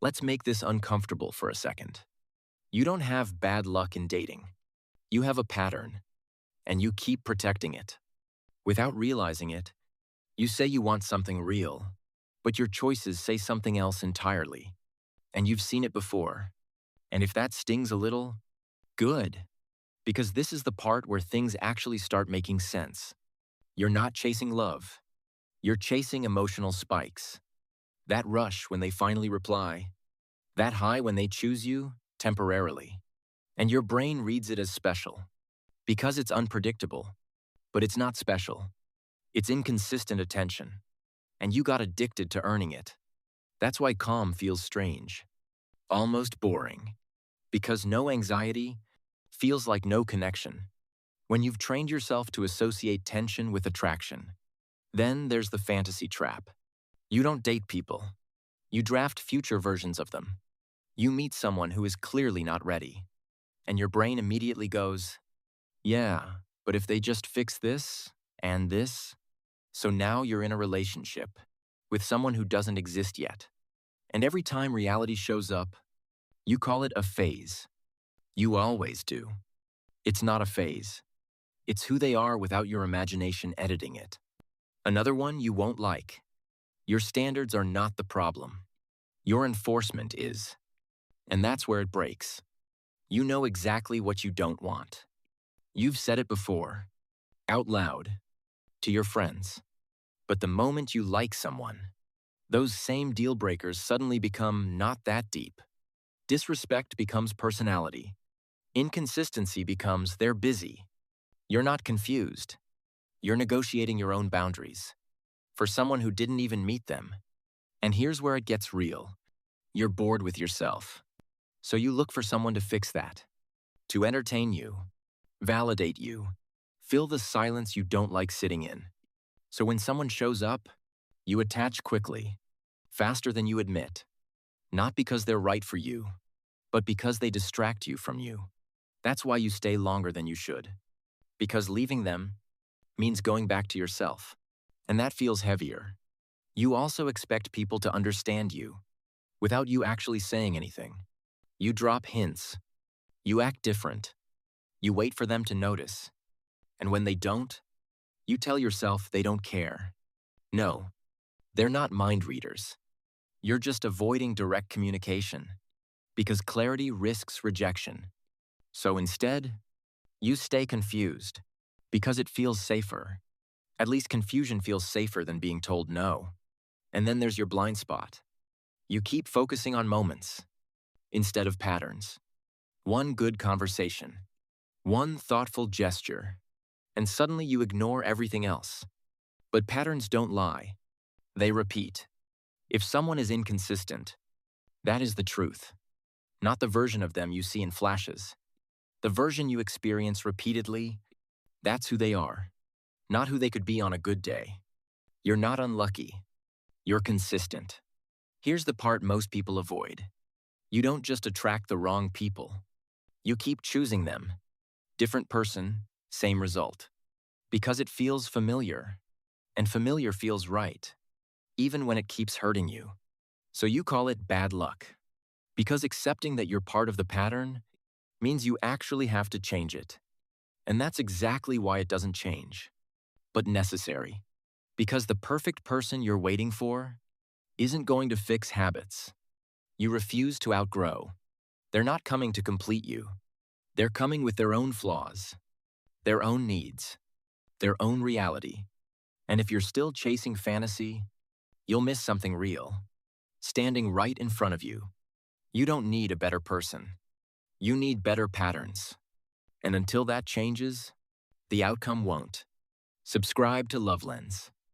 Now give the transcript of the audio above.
Let's make this uncomfortable for a second. You don't have bad luck in dating. You have a pattern, and you keep protecting it. Without realizing it, you say you want something real, but your choices say something else entirely. And you've seen it before. And if that stings a little, good. Because this is the part where things actually start making sense. You're not chasing love. You're chasing emotional spikes. That rush when they finally reply. That high when they choose you, temporarily. And your brain reads it as special. Because it's unpredictable. But it's not special. It's inconsistent attention. And you got addicted to earning it. That's why calm feels strange. Almost boring. Because no anxiety feels like no connection. When you've trained yourself to associate tension with attraction. Then there's the fantasy trap. You don't date people. You draft future versions of them. You meet someone who is clearly not ready. And your brain immediately goes, yeah, but if they just fix this and this. So now you're in a relationship with someone who doesn't exist yet. And every time reality shows up, you call it a phase. You always do. It's not a phase. It's who they are without your imagination editing it. Another one you won't like. Your standards are not the problem. Your enforcement is. And that's where it breaks. You know exactly what you don't want. You've said it before, out loud, to your friends. But the moment you like someone, those same deal breakers suddenly become not that deep. Disrespect becomes personality. Inconsistency becomes they're busy. You're not confused. You're negotiating your own boundaries. For someone who didn't even meet them. And here's where it gets real. You're bored with yourself. So you look for someone to fix that. To entertain you. Validate you. Fill the silence you don't like sitting in. So when someone shows up, you attach quickly. Faster than you admit. Not because they're right for you, but because they distract you from you. That's why you stay longer than you should. Because leaving them means going back to yourself. And that feels heavier. You also expect people to understand you, without you actually saying anything. You drop hints. You act different. You wait for them to notice. And when they don't, you tell yourself they don't care. No, they're not mind readers. You're just avoiding direct communication. Because clarity risks rejection. So instead, you stay confused. Because it feels safer. At least confusion feels safer than being told no. And then there's your blind spot. You keep focusing on moments instead of patterns. One good conversation. One thoughtful gesture. And suddenly you ignore everything else. But patterns don't lie. They repeat. If someone is inconsistent, that is the truth. Not the version of them you see in flashes. The version you experience repeatedly, that's who they are. Not who they could be on a good day. You're not unlucky. You're consistent. Here's the part most people avoid. You don't just attract the wrong people. You keep choosing them. Different person, same result. Because it feels familiar. And familiar feels right. Even when it keeps hurting you. So you call it bad luck. Because accepting that you're part of the pattern means you actually have to change it. And that's exactly why it doesn't change. But necessary. Because the perfect person you're waiting for isn't going to fix habits you refuse to outgrow. They're not coming to complete you. They're coming with their own flaws, their own needs, their own reality. And if you're still chasing fantasy, you'll miss something real. Standing right in front of you. You don't need a better person. You need better patterns. And until that changes, the outcome won't. Subscribe to LoveLens.